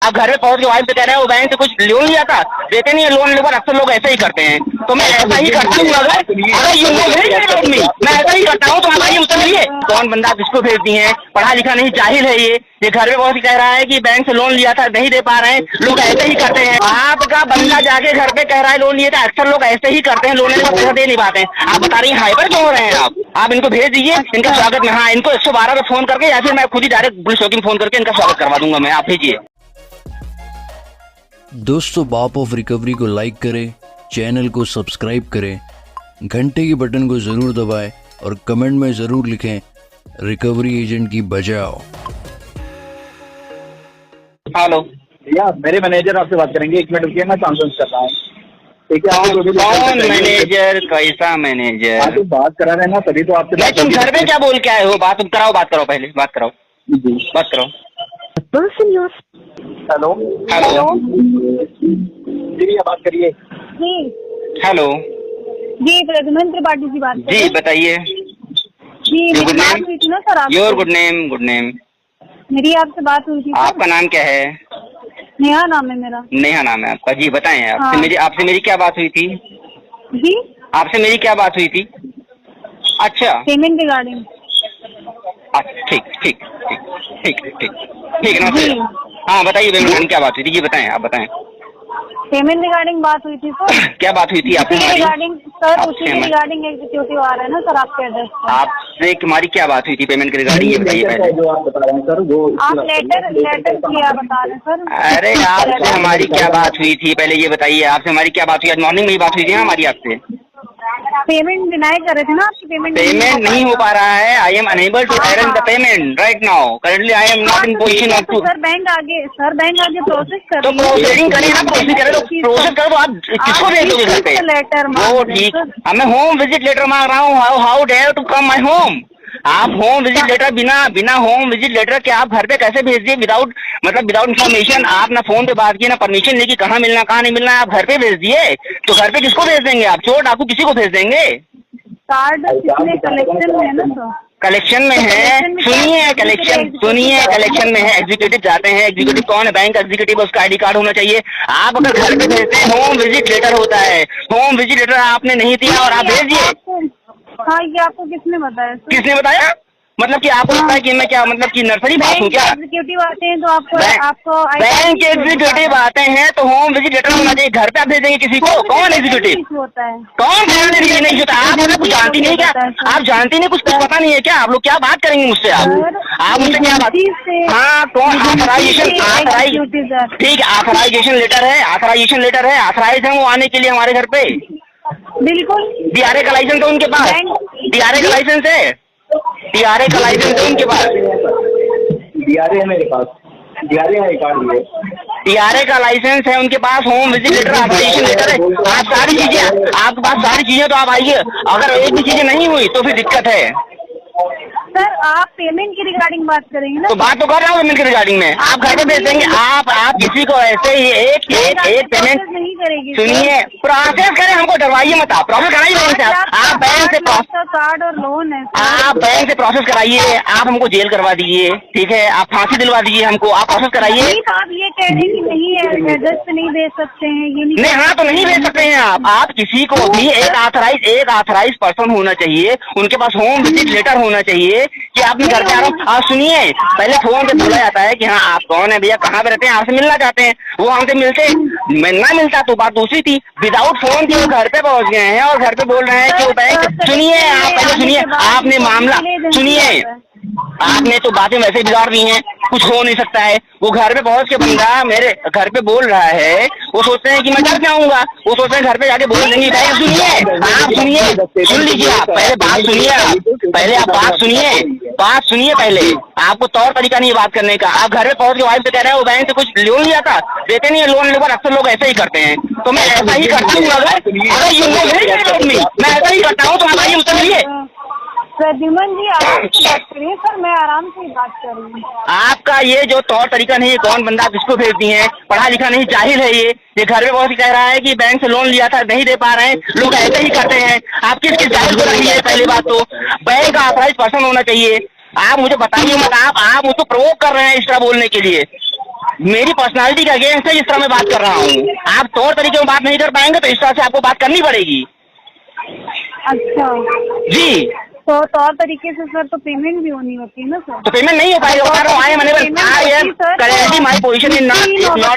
आप घर पे पहुंच के वाइफ से कह रहे हैं वो बैंक से कुछ लोन लिया था, देते नहीं है लोन लेकर, अक्सर लोग ऐसे ही करते हैं। तो मैं ऐसा ही करता हूँ, अगर यू नो मैं ऐसा ही करता हूँ। तो हमारी मुझसे मिलिए कौन बंदा किसको भेज दिए हैं, पढ़ा लिखा नहीं, जाहिल है ये घर पे पहुंच के कह रहा है कि बैंक से लोन लिया था नहीं दे पा रहे हैं, लोग ऐसे ही करते हैं। आपका बंदा जाके घर पे कह रहा है लोन लिए थे, अक्सर लोग ऐसे ही करते हैं, लोन लेने का पैसा दे नहीं पाते हैं। आप बता रही हैं हाइपर क्यों हो रहे हैं आप इनको भेज दीजिए, इनका स्वागत में, हाँ इनको 112 पे फोन करके या फिर मैं खुद ही डायरेक्ट पुलिस चौकी में फोन करके इनका स्वागत करवा दूंगा मैं, आप भेजिए। दोस्तों, बाप ऑफ रिकवरी को लाइक करें, चैनल को सब्सक्राइब करें, घंटे के बटन को ज़रूर दबाएं और कमेंट में ज़रूर लिखें रिकवरी एजेंट की बजाओ। हेलो भैया, मेरे मैनेजर आपसे बात करेंगे, 1 मिनट रुकिए, मैं कॉन्फ्रेंस कर रहा हूँ। ठीक है? कौन मैनेजर, कैसा मैनेजर? आप बात करा रहे हैं ना, तभी तो आपसे बात। तुम घर पे क्या बोल के आए हो? बात कराओ पहले, बात कराओ जी, बात कराओ। हेलो हेलो जी भैया, बात करिए। जी हेलो जी, प्रद्युमन त्रिपाठी जी बात कर रहे जी, हैं। बताइए। जी, मेरी बात हुई थी ना सर आपसे। Your good name. मेरी आपसे बात हुई थी। आपका नाम क्या है? नेहा नाम है मेरा। नेहा नाम है आपका? जी बताएं, आपसे मेरी क्या बात हुई थी? जी, आपसे मेरी क्या बात हुई थी? अच्छा पेमेंट रिगार्डिंग। ठीक है ना जी। हाँ बताइए, बेगम क्या बात हुई थी? जी बताएं, आप बताएं। पेमेंट रिगार्डिंग बात हुई थी सर। क्या बात हुई थी आपसे उसी हमारी? रिगार्डिंग सर, उसी रिगार्डिंग एग्जीक्यूटिव आ रहा है ना सर आपके एड्रेस पर। आपसे हमारी क्या बात हुई थी पेमेंट के रिगार्डिंग, ये बताइए पहले। जो आप बता रहे हैं सर, वो आप लेटर क्या बता रहे हैं सर? अरे आपसे हमारी क्या बात हुई थी पहले ये बताइए। आपसे हमारी क्या बात हुई? आज मॉर्निंग में ही बात हुई थी ना हमारी आपसे। पेमेंट डिनाई कर रहे थे ना आपकी पेमेंट नहीं हो पा रहा है। I am unable to arrange the payment right now, currently I am not in position of to. Sir bank आगे प्रोसेस कर तो प्रोसेसिंग करिए ना, प्रोसेस करें तो प्रोसेस करो। आप किसको भेज दोगे घर पे? लेटर वो ठीक, मैं होम विजिट लेटर मांग रहा हूँ। How dare to come my home? आप होम विजिट लेटर बिना होम विजिट लेटर के आप घर पे कैसे भेज दिए? विदाउट इन्फॉर्मेशन, आप ना फोन पे बात की ना परमिशन लेके, कहाँ मिलना कहाँ नहीं मिलना, आप घर पे भेज दिए। तो घर पे किसको भेज देंगे आप? चोर डाकू किसी को भेज देंगे? कार्ड कितने कलेक्शन में है ना सर? कलेक्शन में है, सुनिए कलेक्शन में है। एग्जीक्यूटिव जाते हैं, एग्जीक्यूटिव कौन है? बैंक एग्जीक्यूटिव, उसका आईडी कार्ड होना चाहिए। आप अगर घर पे भेजते हैं, होम विजिट लेटर होता है। होम विजिट लेटर आपने नहीं दिया और आप भेज दिए। हाँ, ये आपको किसने बताया सर? किसने बताया? मतलब कि आपको लगता है कि मैं क्या, मतलब कि नर्सरी बात हूँ क्या? एग्जीक्यूटिव आते हैं तो आपको बैंक एग्जीक्यूटिव आते हैं तो होम विजिट लेटर होना चाहिए। घर पे आप भेजेंगे किसी को? कौन एग्जीक्यूटिव होता है? कौन नहीं होता? आप कुछ जानती नहीं क्या? आप जानती नहीं, कुछ पता नहीं है क्या? आप लोग क्या बात करेंगे मुझसे? आप मुझसे क्या बात? हाँ, कौन? ठीक है, ऑथराइजेशन लेटर है, ऑथराइज है वो आने के लिए हमारे घर पे। बिल्कुल। DRA का लाइसेंस है उनके पास? DRA का लाइसेंस है? DRA का लाइसेंस है उनके पास? DRA है मेरे पास, DRA है कार्ड लिए। DRA का लाइसेंस है उनके पास, home visit letter, authorization letter है। आप सारी चीजें, आपके पास सारी चीजें तो आप आइए। अगर एक भी चीजें नहीं हुई तो फिर दिक्कत है। सर, आप पेमेंट की रिगार्डिंग बात करेंगे ना? तो बात तो कर रहा हूँ पेमेंट के रिगार्डिंग में। आप घर पे भेज देंगे? आप किसी को ऐसे ही एक पेमेंट नहीं करेगी? सुनिए, प्रोसेस करें, हमको डरवाइए मत। आप प्रोसेस कराइए बैंक से। आप बैंक से कार्ड और लोन है। आप बैंक से प्रोसेस कराइए। आप हमको जेल करवा दीजिए, ठीक है? आप फांसी दिलवा दीजिए हमको। आप प्रोसेस कराइए। आप ये कह रहे हैं कि नहीं है, एड्रेस पे नहीं भेज सकते हैं, ये नहीं, हाँ तो नहीं भेज सकते हैं आप किसी को भी। एक ऑथराइज पर्सन होना चाहिए, उनके पास होम विजिट लेटर होना चाहिए कि आपने घर पे आ रहा हूँ। आप सुनिए, पहले फोन पे बोला जाता है कि हाँ आप कौन है भैया, कहाँ पे रहते हैं, आपसे मिलना चाहते हैं। वो हमसे मिलना मिलता तो बात दूसरी थी। विदाउट फोन के वो घर पे पहुंच गए हैं और घर पे बोल रहे हैं कि वो बैंक। सुनिए, आप पहले सुनिए, आपने मामला सुनिए। आपने तो बातें वैसे बिगाड़ दी हैं, कुछ हो नहीं सकता है। वो घर पे पहुंच के बंदा मेरे घर पे बोल रहा है, वो सोचते हैं कि मैं डर जाऊंगा। वो सोचते हैं घर पे जाके बोल देंगे। पहले सुनिए, आप सुन लीजिए। आप पहले बात सुनिए, पहले आपको तौर तरीका नहीं है बात करने का। आप घर पे पहुंच के वाइफ से कह रहे हैं वो बैंक से कुछ लोन लिया था, देते नहीं है लोन लेकर, अक्सर लोग ऐसे ही करते हैं। तो मैं ऐसा ही करता हूँ। अगर यू नो मैं ऐसा ही करता हूँ। तो हमारी मुझसे मिलिए। प्रद्युमन जी, आराम से बात करिए सर, मैं आराम से बात कर रही हूँ। आपका ये जो तौर तरीका नहीं है, कौन बंदा किसको भेज दिए हैं, पढ़ा लिखा नहीं, जाहिल है ये घर पे पहुंच के कह रहा है कि बैंक से लोन लिया था नहीं दे पा रहे हैं, लोग ऐसे ही करते हैं। आप किस जाहिल को रखिए? पहली बात तो बैंक का ऑथराइज पर्सन होना चाहिए। आप मुझे बताइए मत। आप मुझको प्रोवोक कर रहे हैं इस तरह बोलने के लिए। मेरी पर्सनालिटी का अगेंस्ट है जिस तरह मैं बात कर रहा हूँ। आप तौर तरीके में बात नहीं कर पाएंगे तो इस तरह से आपको बात करनी पड़ेगी। अच्छा, जी, तो तौर तरीके से सर तो पेमेंट भी होनी होती है ना सर। तो पेमेंट नहीं हो पाएगा, बता रहा हूँ। I am currently my position is not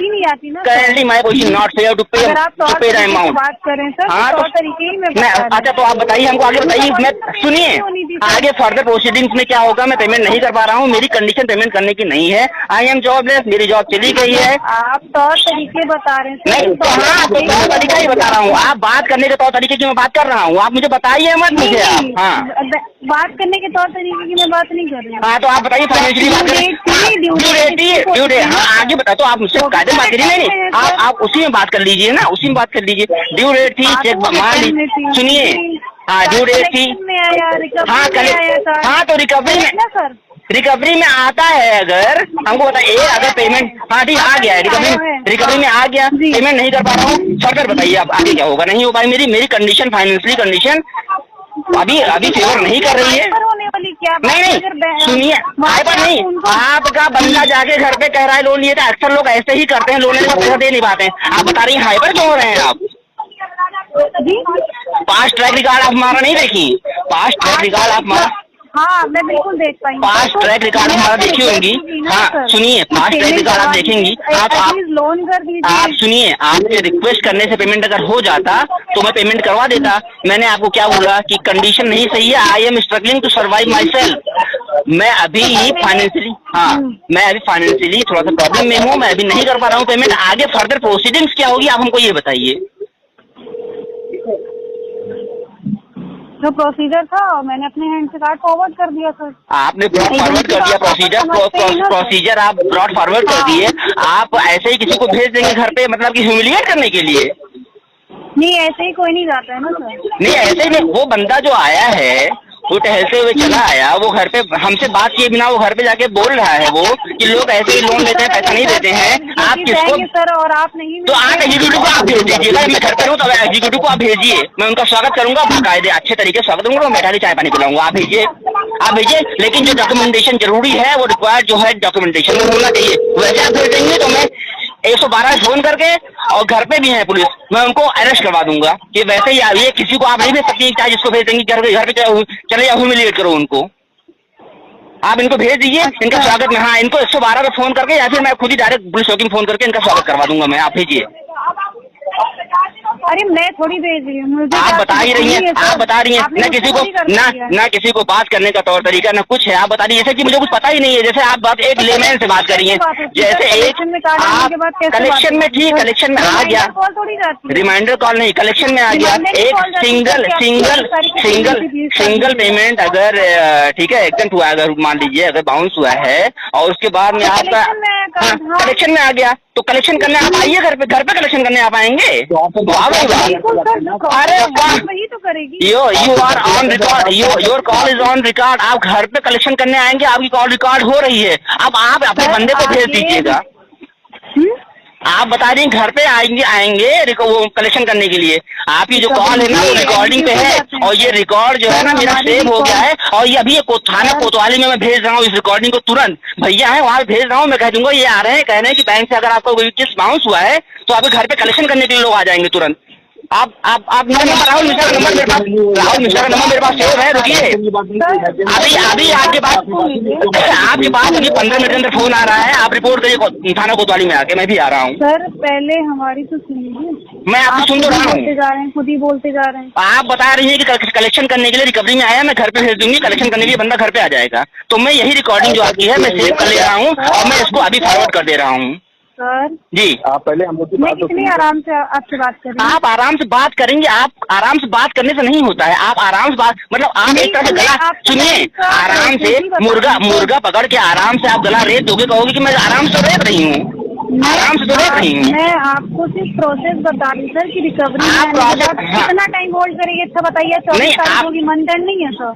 नहीं आती ना, currently my position not fair to pay अगर आप तौर द तरीके से अमाउंट। बात करें सर, हाँ, तौर तो तरीके ही में मैं अच्छा तो आप बताइए हमको, आगे बताइए। मैं सुनिए, आगे फर्दर प्रोसीडिंग्स में क्या होगा, मैं पेमेंट नहीं कर पा रहा हूँ, मेरी कंडीशन पेमेंट करने की नहीं है। आई एम जॉबलेस, मेरी जॉब चली गई है। आप तौर तरीके बता रहे हैं सर। नहीं तो हाँ, तो तौर तरीका ही बता रहा हूँ। आप बात करने के तौर तरीके की मैं बात कर रहा हूँ, आप मुझे बताइए मत मुझे आप। हाँ, बात करने के तौर तरीके की मैं बात नहीं कर रही हूँ। हाँ, तो आप बताइए फाइनेंशियली बात करें। ड्यू डेट, हाँ आगे बता। तो आप मुझसे कायदे में बात करिए। नहीं, आप उसी में बात कर लीजिए ना, उसी में बात कर लीजिए। ड्यू डेट थी, चेक मान लीजिए, सुनिए। हाँ, ड्यू डेट थी। हाँ, हाँ, तो रिकवरी में आता है। अगर हमको बताइए, अगर पेमेंट हाँ ठीक आ गया है, रिकवरी में आ गया, पेमेंट नहीं कर पा रहा हूँ, फर्दर बताइए आप आगे क्या होगा। नहीं हो पाई, मेरी कंडीशन, फाइनेंशियली कंडीशन अभी फेवर नहीं कर रही है। नहीं, सुनिए, हाइपर नहीं, आपका बंदा जाके घर पे कह रहा है लोन लिए थे। अक्सर लोग ऐसे ही करते हैं, लोन लेने का पैसा दे नहीं पाते हैं। आप बता रही हैं हाइपर क्यों हो रहे हैं आप? पास्ट ट्रैक रिकॉर्ड आप हमारा नहीं देखी? पास्ट ट्रैक रिकॉर्ड आप हमारा, हाँ मैं बिल्कुल देख पाई। पास्ट ट्रैक रिकॉर्ड हमारा देखी होंगी। हाँ सुनिए, पास्ट ट्रैक रिकॉर्ड आप देखेंगी। आप लोन कर दीजिए। आप सुनिए, आपसे रिक्वेस्ट करने से पेमेंट अगर हो जाता तो मैं पेमेंट करवा देता। मैंने आपको क्या बोला कि कंडीशन नहीं सही है, I am struggling to survive myself. मैं अभी फाइनेंशियली, हाँ मैं अभी फाइनेंशियली थोड़ा सा प्रॉब्लम में हूँ, मैं अभी नहीं कर पा रहा हूँ पेमेंट। आगे फर्दर प्रोसीडिंग्स क्या होगी आप हमको ये बताइए। जो प्रोसीजर था मैंने अपने हैंड से कार्ड फॉरवर्ड कर दिया सर। आपने ब्रॉड फॉरवर्ड कर दिया प्रोसीजर आप ब्रॉड फॉरवर्ड कर दिए। आप ऐसे ही किसी को भेज देंगे घर पे, मतलब कि ह्यूमिलिएट करने के लिए? नहीं, ऐसे ही कोई नहीं जाता है ना सर। नहीं, ऐसे ही नहीं। वो बंदा जो आया है वो टहलते हुए चला आया, वो घर पे हमसे बात किए बिना वो घर पे जाके बोल रहा है वो कि लोग ऐसे ही लोन लेते हैं, पैसा नहीं देते हैं। आप किसको सर, और आप नहीं, तो आप एग्जीक्यूटिव को आप भेज दीजिएगा। मैं घर पे हूँ तो एग्जीक्यूटिव को आप भेजिए, मैं उनका स्वागत करूंगा, बाकायदे अच्छे तरीके से स्वागत करूंगा, बैठा के चाय पानी पिलाऊंगा। आप भेजिए। लेकिन जो डॉक्यूमेंटेशन जरूरी है वो रिक्वायर्ड जो है डॉक्यूमेंटेशन वो होना चाहिए। वैसे आप भेज देंगे तो मैं 112 फोन करके, और घर पे भी है पुलिस, मैं उनको अरेस्ट करवा दूंगा कि वैसे ही आइए। किसी को आप नहीं भेज सकती, चाहे जिसको भेज देंगे घर पे चले जाओ, ह्यूमिलिएट करो उनको। आप इनको भेज दीजिए, इनका स्वागत में, हाँ इनको 112 पे फोन करके या फिर मैं खुद ही डायरेक्ट पुलिस चौकी में फोन करके इनका स्वागत करवा दूंगा मैं। आप भेजिए। अरे मैं थोड़ी भेज रही हूँ, आप बता ही रही हैं, आप बता रही हैं ना किसी को, ना किसी को बात करने का तौर तरीका ना कुछ है। आप बता रही हैं जैसे कि मुझे कुछ पता ही नहीं है। जैसे आप बात एक लेमैन से बात कर रही हैं, जैसे एक आप कलेक्शन में थी, कलेक्शन में आ गया, रिमाइंडर कॉल नहीं, कलेक्शन में आ गया। एक सिंगल पेमेंट अगर ठीक है एकदम हुआ, अगर मान लीजिए अगर बाउंस हुआ है और उसके बाद में आपका कलेक्शन में आ गया, तो कलेक्शन करने आप आइए घर पे कलेक्शन करने आप आएंगे। अरे वाह, you are on record, your call is on record. आप घर पे कलेक्शन करने आएंगे, आपकी कॉल रिकॉर्ड हो रही है। अब आप अपने बंदे को भेज दीजिएगा। आप बता रही घर पे आएंगे वो कलेक्शन करने के लिए। आपकी जो कॉल है ना वो रिकॉर्डिंग पे है, और ये रिकॉर्ड जो है ना मेरा सेव हो गया है, और ये अभी थाना कोतवाली में मैं भेज रहा हूँ इस रिकॉर्डिंग को तुरंत। भैया है वहाँ भेज रहा हूँ, मैं कह दूंगा ये आ रहे हैं, कह रहे हैं कि बैंक से अगर आपको कोई केस बाउंस हुआ है तो आपके घर पे कलेक्शन करने के लिए लोग आ जाएंगे तुरंत। आप राहुल मिश्रा का नंबर मेरे पास सेव है। रुकिए, अभी आपके पास अभी 15 मिनट के अंदर फोन आ रहा है। आप रिपोर्ट करिए थाना कोतवाली में आके, मैं भी आ रहा हूँ। सर पहले हमारी तो सुनिए, मैं आपको सुन तो रहा हूँ, खुद ही बोलते जा रहे हैं। आप बता रही है कि कलेक्शन करने के लिए रिकवरी में आया, मैं घर पे भेज दूंगी, कलेक्शन करने के लिए बंदा घर पे आ जाएगा। तो मैं यही रिकॉर्डिंग जो आपकी है मैं सेव कर ले रहा हूँ और मैं इसको अभी फॉरवर्ड कर दे रहा हूँ। सर जी, आप पहले हम लोग की बात कितनी आराम से आपसे बात कर रहे हैं। आप आराम से बात करेंगे, आप आराम से बात करने से नहीं होता है। आप आराम से बात, मतलब आप एक तरह से गला सुनिए, आराम से मुर्गा पकड़ के आराम से आप गला रेत दोगे, कहोगे कि मैं आराम से रेत रही हूँ, आराम से तो रेत रही हूँ। मैं आपको सिर्फ प्रोसेस बता रही सर कि रिकवरी कितना टाइम होल्ड करेगी, अच्छा बताइए। 24 तारीख होगी, मंथ एंड नहीं है सर,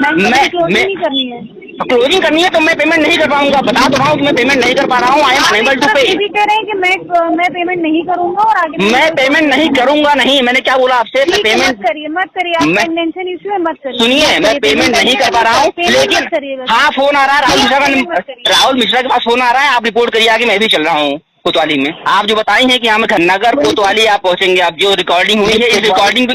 बैंक नहीं करनी है। क्लोजिंग करनी है तो मैं पेमेंट नहीं कर पाऊंगा, बता तो रहा हूँ कि मैं पेमेंट नहीं कर पा रहा हूँ, आई एम अनेबल टू पे। ये भी कह रहे हैं कि मैं पेमेंट नहीं करूंगा और आगे मैं पेमेंट नहीं करूंगा नहीं, मैंने क्या बोला आपसे? ठीक है, पेमेंट मत करिए आप फाइनेंशियल इशू है, मत करिए। सुनिए, मैं पेमेंट नहीं कर पा रहा हूँ, लेकिन हाँ फोन आ रहा है राहुल मिश्रा के पास फोन आ रहा है, आप रिपोर्ट करिए आगे, मैं भी चल रहा हूँ कोतवाली में। आप जो बताई हैं कि हाँ मैं नगर कोतवाली आप पहुंचेंगे, आप जो रिकॉर्डिंग हुई है इस रिकॉर्डिंग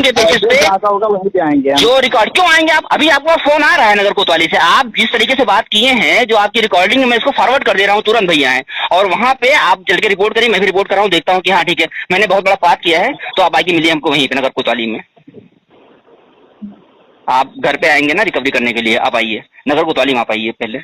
के बेसिस पे होगा वहीं पे आएंगे। जो रिकॉर्ड क्यों आएंगे आप? अभी आपको फोन आ रहा है नगर कोतवाली से, आप जिस तरीके से बात किए हैं, जो आपकी रिकॉर्डिंग है मैं इसको फॉरवर्ड कर दे रहा हूँ, तुरंत भैया है, और वहाँ पे आप चल के रिपोर्ट करिए, मैं भी रिपोर्ट कर रहा हूँ, देखता हूँ कि हाँ ठीक है मैंने बहुत बड़ा पाप किया है, तो आप आके मिलिए हमको वहीं पे नगर कोतवाली में। आप घर पे आएंगे ना रिकवरी करने के लिए, आप आइए नगर कोतवाली में, आप आइए पहले।